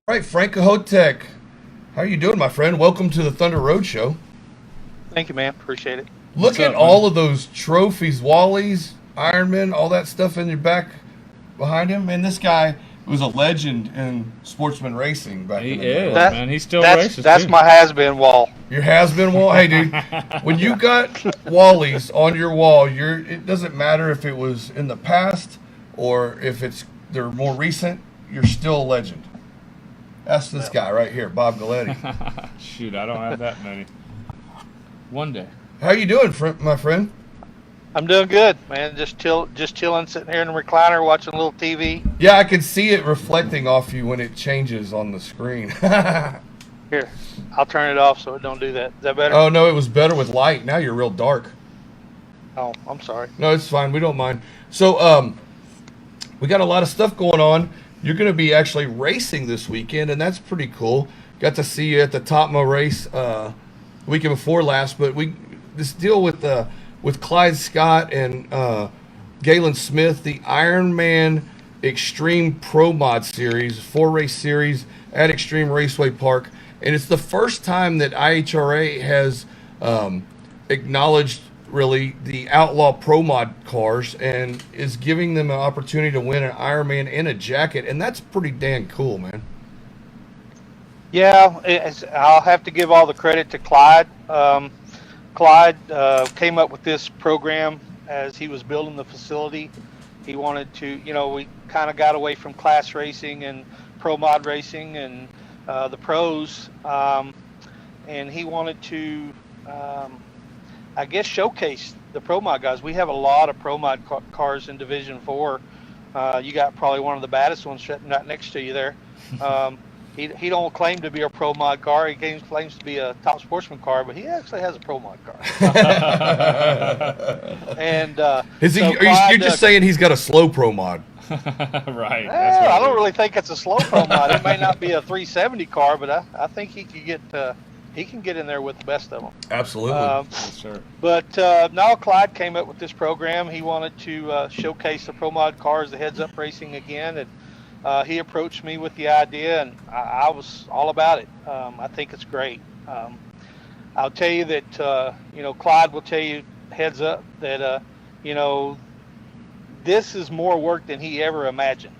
Right, Frank Kohutek. How are you doing, my friend? Welcome to the Thunder Road Show. Thank you, man. Appreciate it. Look What's at up, man? all of those trophies, Wallies, Ironman, all that stuff in your back behind him. Man, this guy was a legend in sportsman racing back He in the day, is, wasn't That man. He still that's races that's too. my has-been wall. he? Your has-been wall. Hey, dude, when you got Wallies on your wall, it doesn't matter if it was in the past or if they're more recent. You're still a legend. That's this Yep. guy right here, Bob Galletti. Shoot, I don't have that many. One day. How you doing, my friend? I'm doing good, man. Just chilling, sitting here in the recliner, watching a little TV. Yeah, I can see it reflecting off you when it changes on the screen. Here, I'll turn it off so it don't do that. Is that better? Oh no, it was better with light. Now you're real dark. Oh, I'm sorry. No, it's fine. We don't mind. So, we got a lot of stuff going on. You're going to be actually racing this weekend, and that's pretty cool. Got to see you at the Topmo race weekend before last, but this deal with Clyde Scott and Galen Smith, the Ironman Extreme Pro Mod Series, 4 race series at Extreme Raceway Park, and it's the first time that IHRA has acknowledged really the outlaw pro mod cars and is giving them an opportunity to win an Ironman and a jacket, and that's pretty damn cool, man. Yeah, I'll have to give all the credit to Clyde. Clyde came up with this program as he was building the facility. He wanted to, we kind of got away from class racing and pro mod racing and the pros, and he wanted to, I guess, showcase the pro mod guys. We have a lot of pro mod cars in Division Four. You got probably one of the baddest ones sitting right next to you there. Um, he don't claim to be a pro mod car. He claims to be a top sportsman car, but he actually has a pro mod car. And Is he? so You're Clyde, just saying he's got a slow pro mod? Right. That's what I it don't is. really think it's a slow pro mod. It may not be a 370 car, but I think he can get in there with the best of them. Absolutely. Yes, sir. But now Clyde came up with this program. He wanted to showcase the Pro Mod cars, the heads up racing again, and he approached me with the idea, and I was all about it. I think it's great. I'll tell you that Clyde will tell you heads up that this is more work than he ever imagined.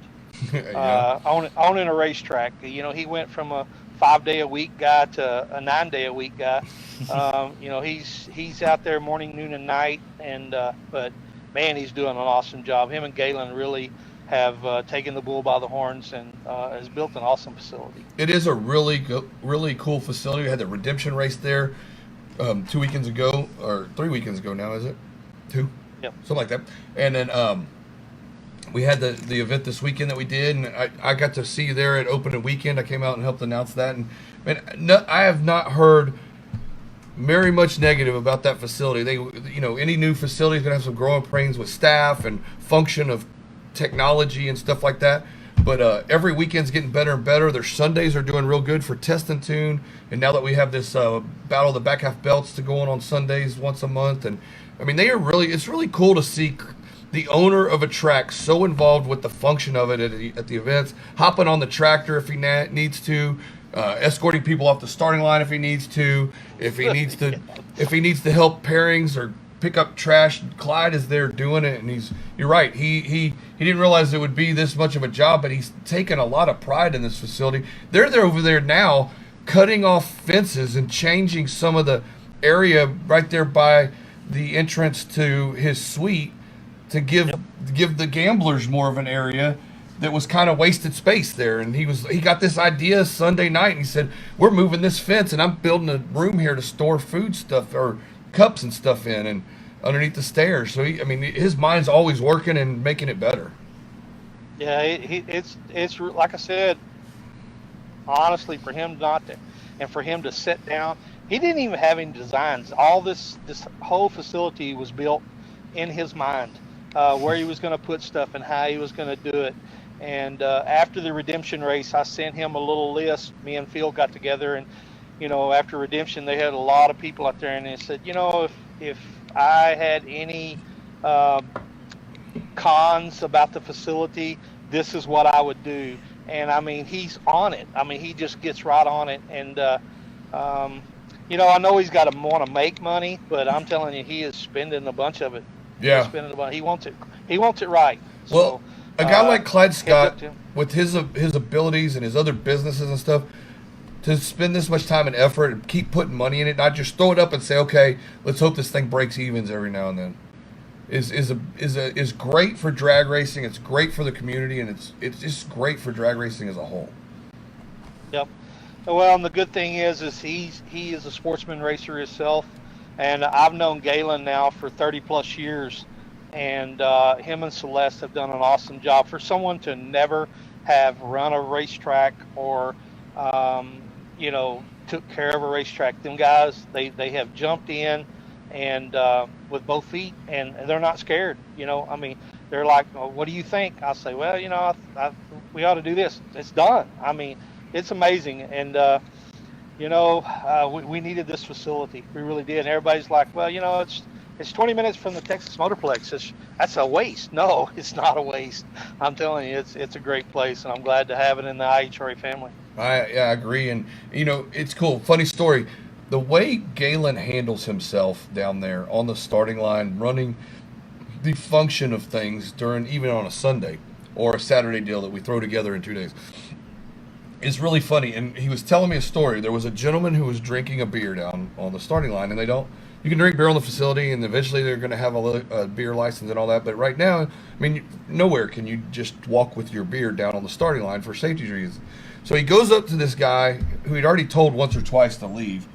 Yeah. Owning a racetrack. He went from a 5 day a week guy to a 9 day a week guy. He's out there morning, noon, and night, and but man, he's doing an awesome job. Him and Galen really have taken the bull by the horns and has built an awesome facility. It is a really cool facility. We had the redemption race there 2 weekends ago, or 3 weekends ago now, is it? Two? Yep. Something like that. And then we had the event this weekend that we did, and I got to see you there at opening weekend. I came out and helped announce that, and man, no, I have not heard very much negative about that facility. Any new facility is going to have some growing pains with staff and function of technology and stuff like that. But every weekend's getting better and better. Their Sundays are doing real good for test and tune. And now that we have this battle of the back half belts to go on Sundays once a month, and I mean it's really cool to see the owner of a track so involved with the function of it at the events, hopping on the tractor if he needs to, escorting people off the starting line if he needs to, if he needs to help pairings or pick up trash. Clyde is there doing it, and you're right. He didn't realize it would be this much of a job, but he's taken a lot of pride in this facility. They're there over there now, cutting off fences and changing some of the area right there by the entrance to his suite to give the gamblers more of an area that was kind of wasted space there. And he got this idea Sunday night, and he said, we're moving this fence and I'm building a room here to store food stuff or cups and stuff in and underneath the stairs. So his mind's always working and making it better. Yeah, it's like I said. Honestly, for him not to, and for him to sit down, he didn't even have any designs. All this whole facility was built in his mind, where he was going to put stuff and how he was going to do it. And after the redemption race, I sent him a little list. Me and Phil got together, and after redemption, they had a lot of people out there, and they said, if I had any cons about the facility, this is what I would do. and I mean he's on it. I mean he just gets right on it, and I know he's got to want to make money, but I'm telling you, he is spending a bunch of it. He is Yeah. spending a bunch. He wants it. He wants it right. Well, So a guy like Clyde heads up Scott, to him. with his abilities and his other businesses and stuff, to spend this much time and effort and keep putting money in it, not just throw it up and say, okay, let's hope this thing breaks evens every now and then, is great for drag racing. It's great for the community, and it's just great for drag racing as a whole. Yep. Well, and the good thing is he is a sportsman racer himself, and I've known Galen now for 30 plus years, and him and Celeste have done an awesome job for someone to never have run a racetrack or took care of a racetrack. Them guys, they have jumped in and with both feet, and they're not scared. I mean, they're like, oh, what do you think? I say, well, we ought to do this. It's done. I mean, it's amazing, and we needed this facility. We really did. And everybody's like, well, it's 20 minutes from the Texas Motorplex. That's a waste. No, it's not a waste. I'm telling you, it's a great place, and I'm glad to have it in the IHRA family. I agree, and it's cool. Funny story, the way Galen handles himself down there on the starting line, running the function of things during even on a Sunday or a Saturday deal that we throw together in 2 days. It's really funny, and he was telling me a story. There was a gentleman who was drinking a beer down on the starting line, and you can drink beer on the facility, and eventually they're going to have a beer license and all that. But right now, I mean, nowhere can you just walk with your beer down on the starting line for safety reasons. So he goes up to this guy who he'd already told once or twice to leave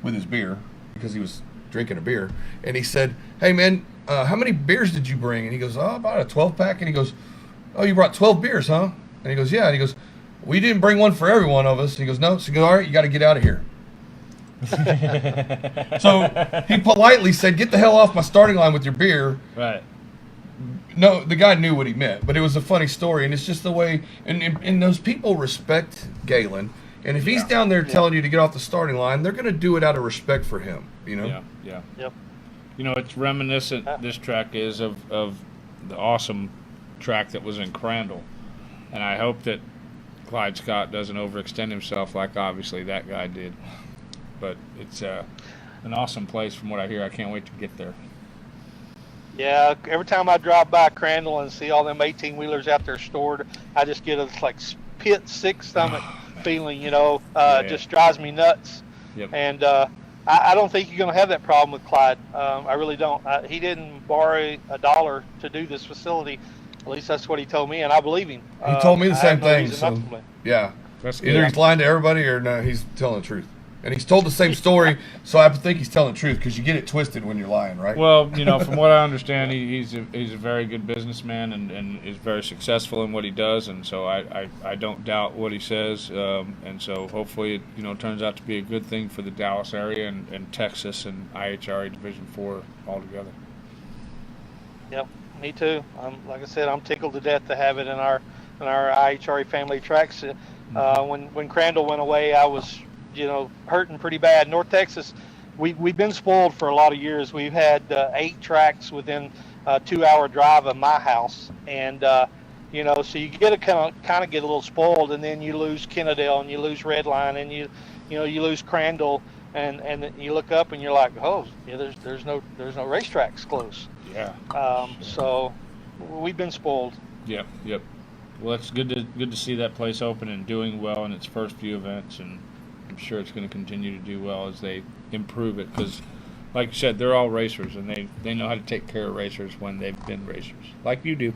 with his beer because he was drinking a beer, and he said, "Hey man, how many beers did you bring?" And he goes, "Oh, about a 12-pack." And he goes, "Oh, you brought 12 beers, huh?" And he goes, "Yeah." And he goes, "We didn't bring one for every one of us." And he goes, "No." So he goes, "All right, you got to get out of here." So he politely said, "Get the hell off my starting line with your beer." Right. No, the guy knew what he meant, but it was a funny story, and it's just the way. And those people respect Galen, and if he's down there telling you to get off the starting line, they're going to do it out of respect for him. Yeah. Yep. It's reminiscent. This track is of the awesome track that was in Crandall, and I hope that Clyde Scott doesn't overextend himself like obviously that guy did. But it's an awesome place from what I hear. I can't wait to get there. Yeah, every time I drive by Crandall and see all them 18-wheelers out there stored, I just get a pit sick stomach feeling, just drives me nuts. Yep. And I don't think you're going to have that problem with Clyde. I really don't. He didn't borrow $1 to do this facility. At least that's what he told me, and I believe him. He told me the same thing. No So, yeah, That's either good. he's lying to everybody or no, he's telling the truth. And he's told the same story, so I think he's telling the truth because you get it twisted when you're lying, right? Well, from what I understand, he's a very good businessman and is very successful in what he does, and so I don't doubt what he says, and so hopefully it turns out to be a good thing for the Dallas area and Texas and IHRA Division 4 altogether. Yep, me too. Like I said, I'm tickled to death to have it in our IHRA family tracks. When Crandall went away, I was hurting pretty bad. North Texas, we've been spoiled for a lot of years. We've had 8 tracks within a 2-hour drive of my house, and so you get to kind of get a little spoiled, and then you lose Kennedale and you lose Redline and you lose Crandall, and you look up and you're like, oh yeah, there's no racetracks close. Yeah. So we've been spoiled. Yep. Well, it's good to see that place open and doing well in its first few events, and I'm sure it's going to continue to do well as they improve it because, like you said, they're all racers, and they know how to take care of racers when they've been racers, like you do.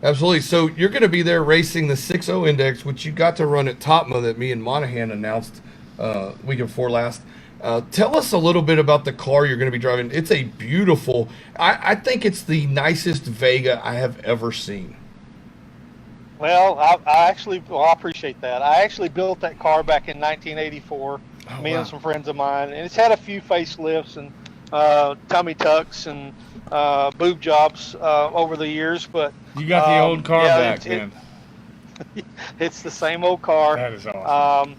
Absolutely. So you're going to be there racing the 6.0 Index, which you got to run at Topma that me and Monahan announced week before last. Tell us a little bit about the car you're going to be driving. It's a beautiful, I think it's the nicest Vega I have ever seen. Well, I appreciate that. I actually built that car back in 1984, me and some friends of mine, and it's had a few facelifts and tummy tucks and boob jobs over the years. But you got the old car back then. It's the same old car. That is awesome.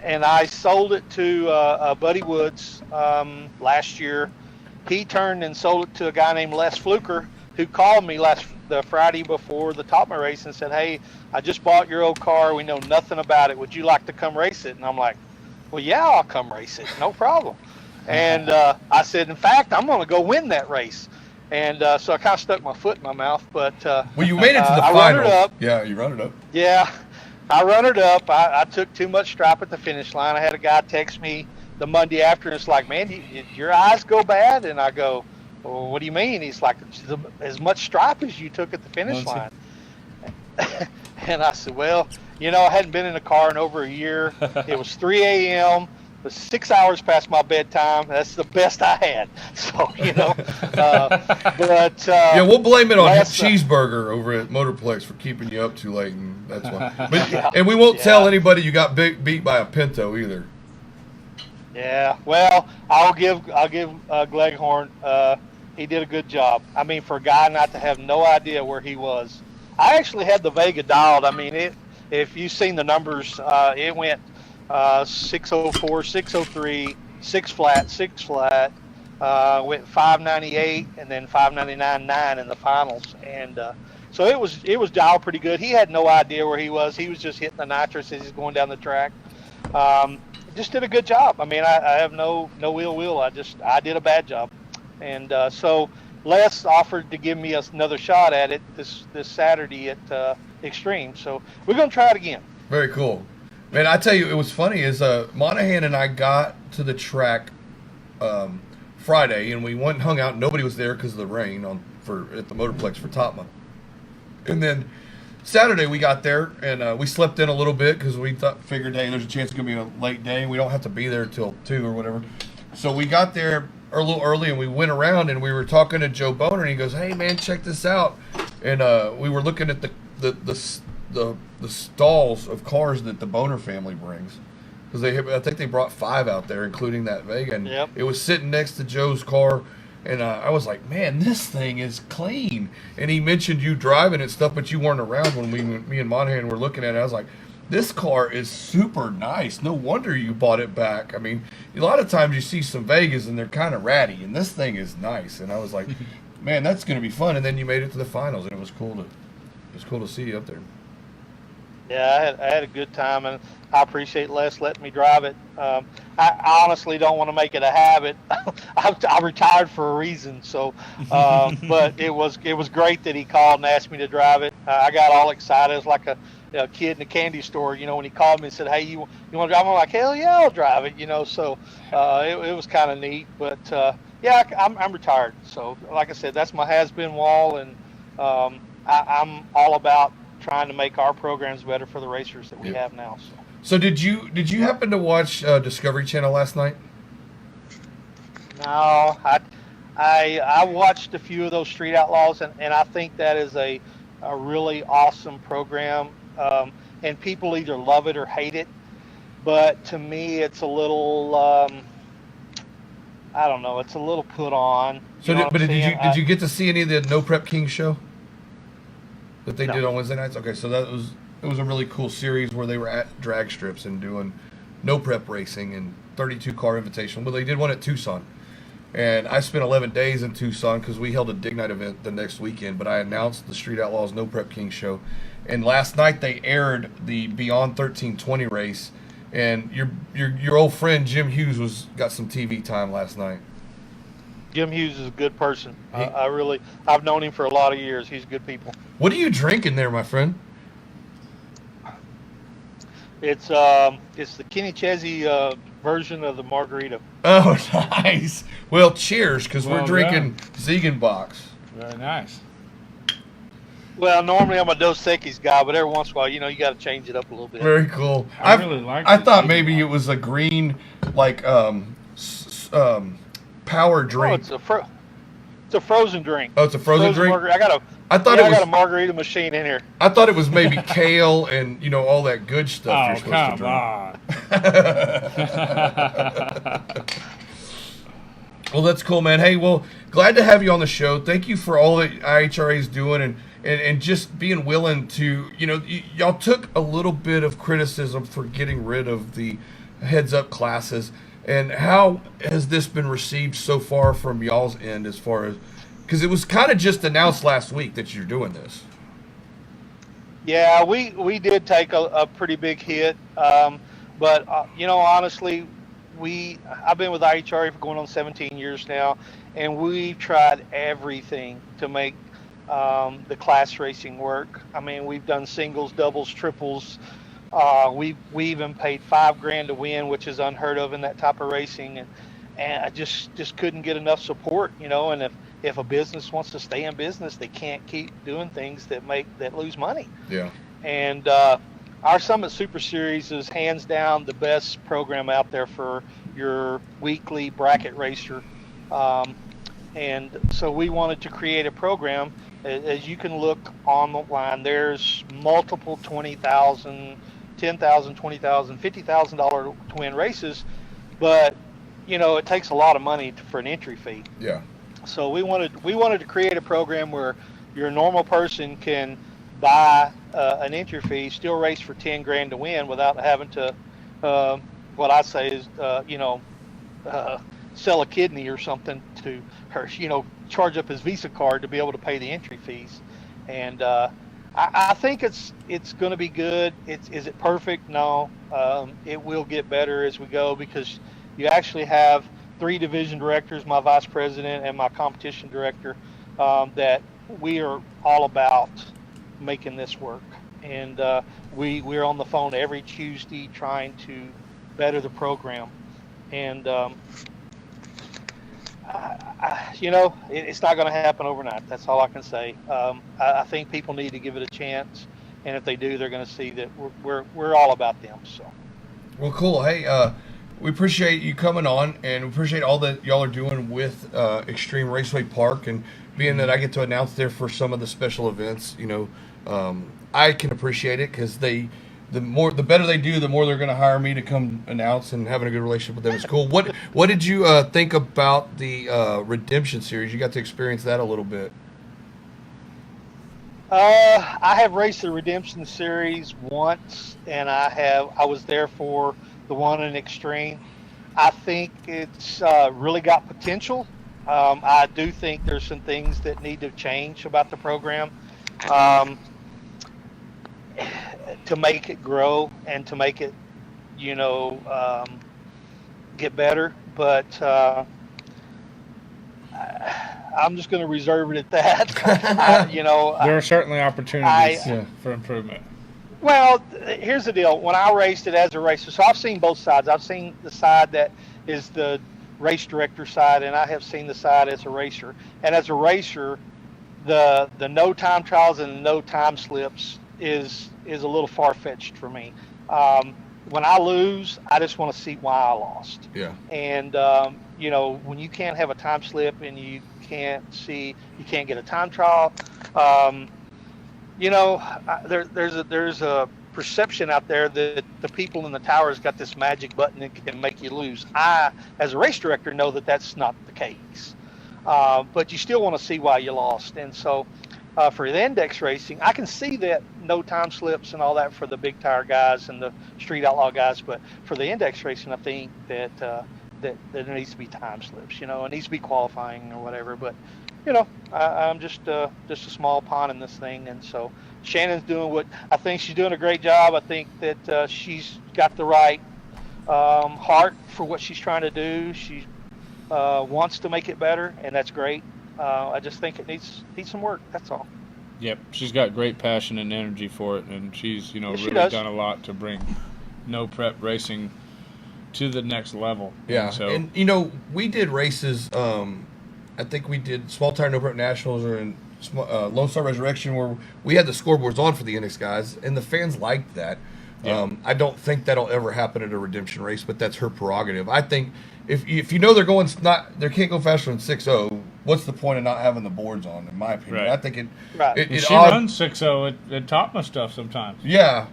And I sold it to Buddy Woods last year. He turned and sold it to a guy named Les Fluker, who called me the Friday before the Topma race and said, "Hey, I just bought your old car. We know nothing about it. Would you like to come race it?" And I'm like, "Well, yeah, I'll come race it. No problem." And I said, "In fact, I'm going to go win that race." And so I kind of stuck my foot in my mouth. But well, you made it to the I finals. run it up. Yeah, you run it up. Yeah, I run it up. I took too much stripe at the finish line. I had a guy text me the Monday after, and it's like, "Man, your eyes go bad?" And I go, "Well, what do you mean?" He's like, "As much stripe as you took at the finish line." And I said, "Well, I hadn't been in a car in over a year. It was 3 a.m. It was 6 hours past my bedtime. That's the best I had." So, but yeah, we'll blame it on Cheeseburger over at Motorplex for keeping you up too late, and that's why. But, and we won't tell anybody you got beat by a Pinto either. Yeah, well, I'll give Gleghorn. He did a good job. I mean, for a guy not to have no idea where he was. I actually had the Vega dialed. I mean, if you've seen the numbers, it went 604, 603, 6 flat, 6 flat, went 598, and then 599.9 in the finals. And so it was dialed pretty good. He had no idea where he was. He was just hitting the nitrous as he's going down the track. Just did a good job. I mean, I have no ill will. I did a bad job. And so Les offered to give me another shot at it this Saturday at Extreme. So we're going to try it again. Very cool. Man, I tell you, it was funny is Monahan and I got to the track Friday, and we went and hung out. Nobody was there because of the rain at the Motorplex for Topma. And then Saturday we got there, and we slept in a little bit because we figured, hey, there's a chance it's going to be a late day. We don't have to be there till 2 or whatever. So we got there a little early, and we went around, and we were talking to Joe Boner, and he goes, "Hey, man, check this out." And we were looking at the stalls of cars that the Boner family brings. Because I think they brought 5 out there, including that Vega. And It was sitting next to Joe's car. And I was like, "Man, this thing is clean." And he mentioned you driving and stuff, but you weren't around when me and Monahan were looking at it. I was like, "This car is super nice. No wonder you bought it back." I mean, a lot of times you see some Vegas and they're kind of ratty, and this thing is nice. And I was like, "Man, that's going to be fun." And then you made it to the finals, and it was cool to see you up there. Yeah, I had a good time, and I appreciate Les letting me drive it. I honestly don't want to make it a habit. I retired for a reason, so. But it was great that he called and asked me to drive it. I got all excited. It was like a kid in a candy store, when he called me and said, "Hey, you want to drive?" I'm like, "Hell yeah, I'll drive it." So it was kind of neat. But yeah, I'm retired. So like I said, that's my has-been wall, and I'm all about trying to make our programs better for the racers that we have now. So did you happen to watch Discovery Channel last night? No, I watched a few of those Street Outlaws, and I think that is a really awesome program. And people either love it or hate it. But to me, it's a little, I don't know, it's a little put on. So, did you get to see any of the No Prep King show that they did on Wednesday nights? Okay, so it was a really cool series where they were at drag strips and doing no prep racing and 32 car invitational. Well, they did one at Tucson, and I spent 11 days in Tucson because we held a dig night event the next weekend. But I announced the Street Outlaws No Prep King show, and last night they aired the Beyond 1320 race, and your old friend Jim Hughes got some TV time last night. Jim Hughes is a good person. I've known him for a lot of years. He's good people. What are you drinking there, my friend? It's the Kenny Chesney version of the margarita. Oh, nice. Well, cheers, because we're drinking Ziegenbach's. Very nice. Well, normally I'm a Dos Equis guy, but every once in a while, you got to change it up a little bit. Very cool. I really like. I thought maybe it was a green, power drink. Oh, it's a frozen drink. Oh, it's a frozen drink. I got a margarita machine in here. I thought it was maybe kale and all that good stuff you're supposed to drink. Well, that's cool, man. Hey, glad to have you on the show. Thank you for all that IHRA is doing and just being willing to, y'all took a little bit of criticism for getting rid of the heads-up classes. And how has this been received so far from y'all's end as far as Because it was kind of just announced last week that you're doing this. Yeah, we did take a pretty big hit, but honestly, I've been with IHRA for going on 17 years now, and we've tried everything to make the class racing work. I mean, we've done singles, doubles, triples. We even paid $5 grand to win, which is unheard of in that type of racing, and I just couldn't get enough support, And if a business wants to stay in business, they can't keep doing things that lose money. Yeah. And our Summit Super Series is hands down the best program out there for your weekly bracket racer. And so we wanted to create a program. As you can look online, there's multiple $20,000, $10,000, $20,000, $50,000 to win races, but it takes a lot of money for an entry fee. Yeah. So we wanted to create a program where your normal person can buy an entry fee, still race for 10 grand to win without having to, what I say is, sell a kidney or something to her, charge up his Visa card to be able to pay the entry fees. And I think it's going to be good. Is it perfect? No. It will get better as we go, because you actually have 3 division directors, my vice president and my competition director, that we are all about making this work. And we're on the phone every Tuesday trying to better the program. And it's not going to happen overnight. That's all I can say. I think people need to give it a chance, and if they do, they're going to see that we're all about them. So, well, cool. Hey, we appreciate you coming on, and we appreciate all that y'all are doing with Extreme Raceway Park, and being that I get to announce there for some of the special events. I can appreciate it, because the better they do, the more they're going to hire me to come announce, and having a good relationship with them is cool. What did you think about the Redemption Series? You got to experience that a little bit. I have raced the Redemption Series once, and I was there for the one in Extreme. I think it's really got potential. I do think there's some things that need to change about the program. To make it grow and to make it, get better. But I'm just going to reserve it at that. There are certainly opportunities for improvement. Well, here's the deal. When I raced it as a racer, so I've seen both sides. I've seen the side that is the race director side, and I have seen the side as a racer. And as a racer, the no time trials and the no time slips is a little far-fetched for me. When I lose, I just want to see why I lost. Yeah. And when you can't have a time slip and you can't get a time trial, there's a perception out there that the people in the towers got this magic button that can make you lose. I, as a race director, know that that's not the case. But you still want to see why you lost. And so for the index racing, I can see that no time slips and all that for the big tire guys and the street outlaw guys. But for the index racing, I think that there needs to be time slips. It needs to be qualifying or whatever. But I'm just a small pawn in this thing. And so Shannon's I think she's doing a great job. I think that she's got the right heart for what she's trying to do. She wants to make it better, and that's great. I just think it needs some work. That's all. Yep, she's got great passion and energy for it, and she's really done a lot to bring no prep racing to the next level. Yeah, and we did races. I think we did Small Tire No Prep Nationals or in Lone Star Resurrection, where we had the scoreboards on for the index guys, and the fans liked that. Yeah. I don't think that'll ever happen at a Redemption race, but that's her prerogative. I think if they're going they can't go faster than 6.0, what's the point of not having the boards on? In my opinion, right. I think she runs 6.0 at Topma stuff sometimes. Yeah,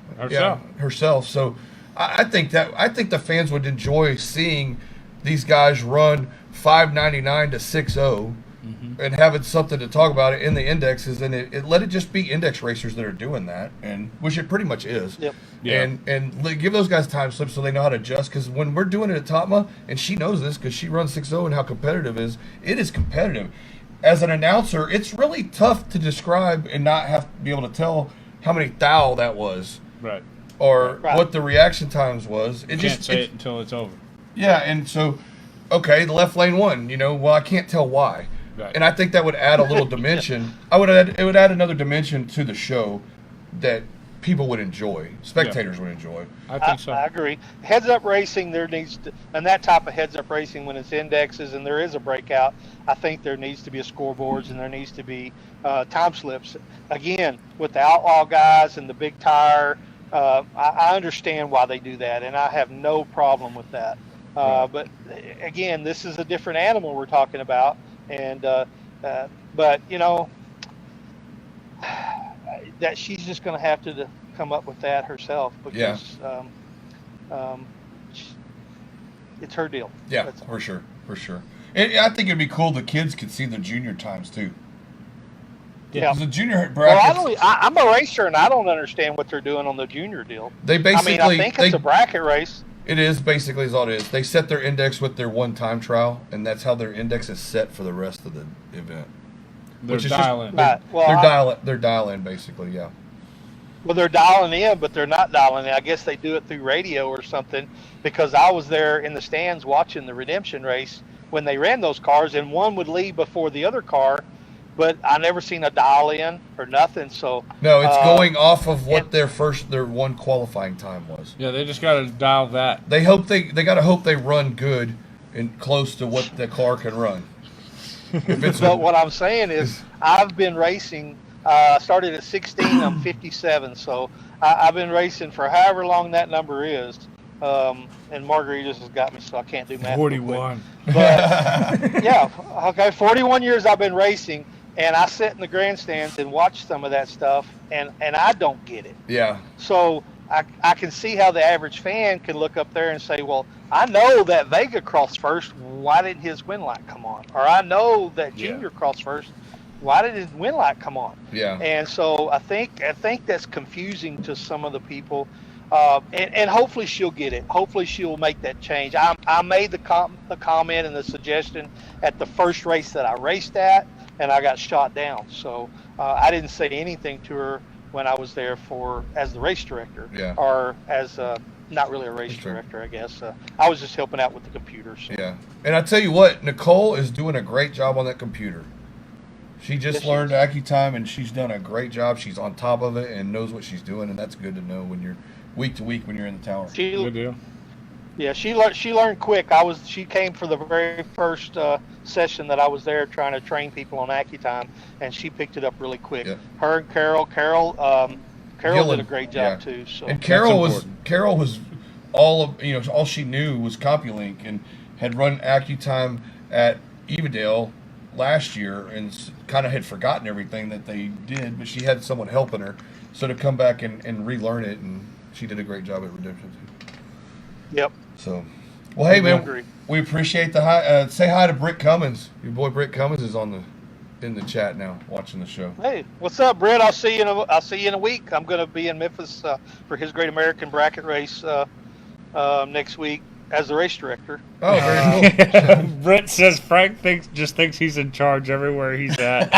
herself. So I think the fans would enjoy seeing these guys run 5.99 to 6.0. Mm-hmm. And having something to talk about it in the indexes, and let it just be index racers that are doing that, and which it pretty much is. Yep. Yeah. And give those guys time slips so they know how to adjust. Because when we're doing it at Topma, and she knows this because she runs 6.0 and how competitive it is competitive. as an announcer, it's really tough to describe and not have to be able to tell how many thou that was, Right. or Right. what the reaction times was. You can't say it until it's over. Yeah, and so, okay, the left lane won. Well, I can't tell why, Right. and I think that would add a little dimension. It would add another dimension to the show that people would enjoy, spectators would enjoy. I think so. I agree. Heads up racing, there needs to, and that type of heads up racing when it's indexes and there is a breakout, I think there needs to be a scoreboards and there needs to be time slips. Again, with the outlaw guys and the big tire, I understand why they do that, and I have no problem with that. But again, this is a different animal we're talking about, and but that she's just going to have to come up with that herself because it's her deal. Yeah, for sure. And I think it'd be cool the kids could see the junior times too. Yeah. The junior Well, brackets. I'm a racer and I don't understand what they're doing on the junior deal. They basically. I think it's a bracket race. It is basically is all it is. They set their index with their one time trial, and that's how their index is set for the rest of the event. They're Which is dialing. Right. Well, they're dialing basically, yeah. Well, they're dialing in, but they're not dialing in. I guess they do it through radio or something, because I was there in the stands watching the redemption race when they ran those cars, and one would leave before the other car, but I never seen a dial in or nothing. So No, it's going off of what their one qualifying time was. Yeah, they just got to dial that. They gotta hope they run good and close to what the car can run. But what I'm saying is, I've been racing. Started at 16. I'm 57, so I've been racing for however long that number is. And Margaritas has got me, so I can't do math. 41. But yeah, okay, 41 years I've been racing, and I sit in the grandstands and watch some of that stuff, and I don't get it. Yeah. So I can see how the average fan can look up there and say, well, I know that Vega crossed first. Why didn't his win light come on? Or I know that Junior crossed first. Why did his win light come on? Yeah. And so I think that's confusing to some of the people. And hopefully she'll get it. Hopefully she'll make that change. I made the comment and the suggestion at the first race that I raced at, and I got shot down. So I didn't say anything to her when I was there as the race director, or as not really a race director, I guess. I was just helping out with the computers. So. Yeah. And I tell you what, Nicole is doing a great job on that computer. She just learned AccuTime, and she's done a great job. She's on top of it and knows what she's doing, and that's good to know when you're week to week when you're in the tower. Good deal. Yeah, she learned quick. She came for the very first session that I was there trying to train people on AccuTime, and she picked it up really quick. Yeah. Her and Carol did a great job too. So. And Carol was all she knew was CompuLink, and had run AccuTime at Evadale last year and kind of had forgotten everything that they did, but she had someone helping her, so to come back and relearn it, and she did a great job at Redemption too. Yep. So, well, hey man, we appreciate the hi. Say hi to Britt Cummins. Your boy Britt Cummins is in the chat now, watching the show. Hey, what's up, Britt? I'll see you in a week. I'm going to be in Memphis for his Great American Bracket Race next week as the race director. Oh, very cool. Britt says Frank just thinks he's in charge everywhere he's at.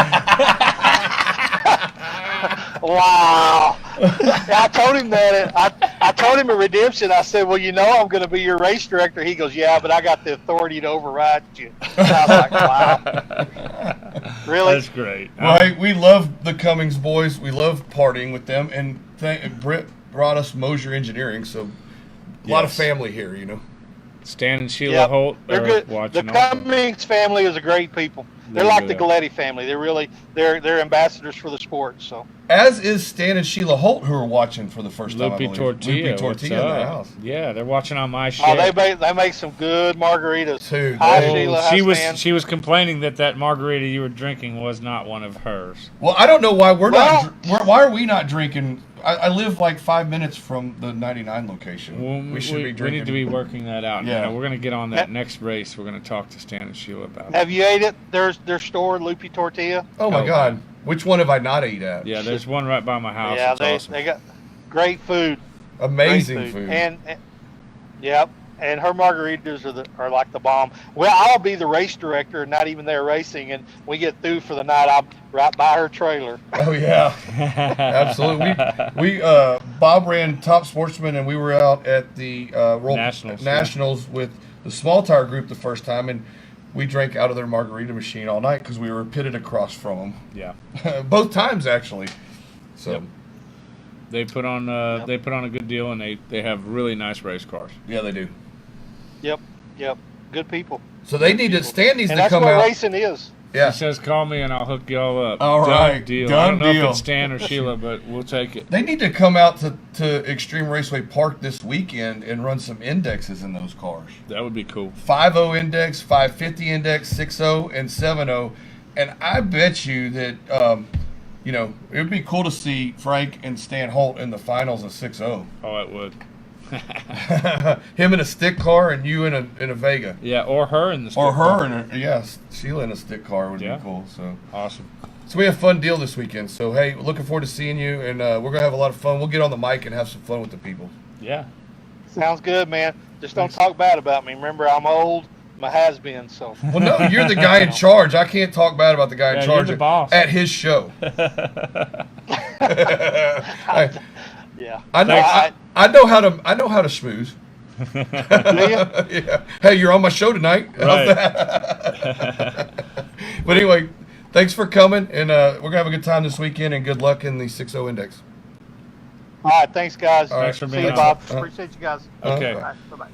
Wow. I told him that. I told him at Redemption, I said, well, I'm going to be your race director. He goes, yeah, but I got the authority to override you. And I was like, wow. Really? That's great. Well, hey, we love the Cummings boys. We love partying with them. And Britt brought us Mosier Engineering, so a lot of family here, Stan and Sheila Holt they're good. The Cummings family is a great people. They're like the Galletti family. They're ambassadors for the sport. So as is Stan and Sheila Holt, who are watching for the first time. Loopy Tortilla in the house. Yeah, they're watching on my show. Oh, they make some good margaritas. Dude, Sheila, she was complaining that margarita you were drinking was not one of hers. Well, I don't know why why are we not drinking? I live like 5 minutes from the 99 location. Well, we should be drinking. We need to be working that out. Yeah, we're going to get on that next race. We're going to talk to Stan and Sheila about it. Have you ate it? Their store, Loopy Tortilla. Oh my God, which one have I not ate at? Yeah, there's one right by my house. Yeah, awesome. they got great food. Amazing food. And yep. and her margaritas are like the bomb. Well, I'll be the race director, not even there racing, and we get through for the night. I'm right by her trailer. Oh yeah, absolutely. We Bob ran Top Sportsman, and we were out at the Nationals with the small tire group the first time, and we drank out of their margarita machine all night because we were pitted across from them. Yeah. Both times actually. So. Yep. They put on a good deal, and they have really nice race cars. Yeah, they do. Yep. Good people. So they need to Stan needs And to that's come what out. racing is. Yeah. He says, "Call me and I'll hook y'all up." All right. Done deal. Done I don't know deal. if it's Stan or Sheila, but we'll take it. They need to come out to Extreme Raceway Park this weekend and run some indexes in those cars. That would be cool. 5.0 index, 550 index, 6.0, and 7.0. And I bet you that, it would be cool to see Frank and Stan Holt in the finals of 6.0. Oh, it would. Him in a stick car and you in a Vega. Yeah, or her in the stick Or car. her in Sheila in a stick car would Yeah. be cool. So Awesome. So we have a fun deal this weekend. So, hey, looking forward to seeing you, and we're going to have a lot of fun. We'll get on the mic and have some fun with the people. Yeah. Sounds good, man. Just don't talk bad about me. Remember, I'm old. I'm a has-been, so. Well, no, you're the guy in charge. I can't talk bad about the guy in Yeah, charge you're the boss. at his show. Yeah. I know. I know how to schmooze. Yeah. Hey, you're on my show tonight. How's Right. that? But anyway, thanks for coming, and we're gonna have a good time this weekend, and good luck in the 6.0 index. All right, thanks, guys. All right. Thanks for See being you, on. Bob. Appreciate you guys. Okay. All right, bye-bye.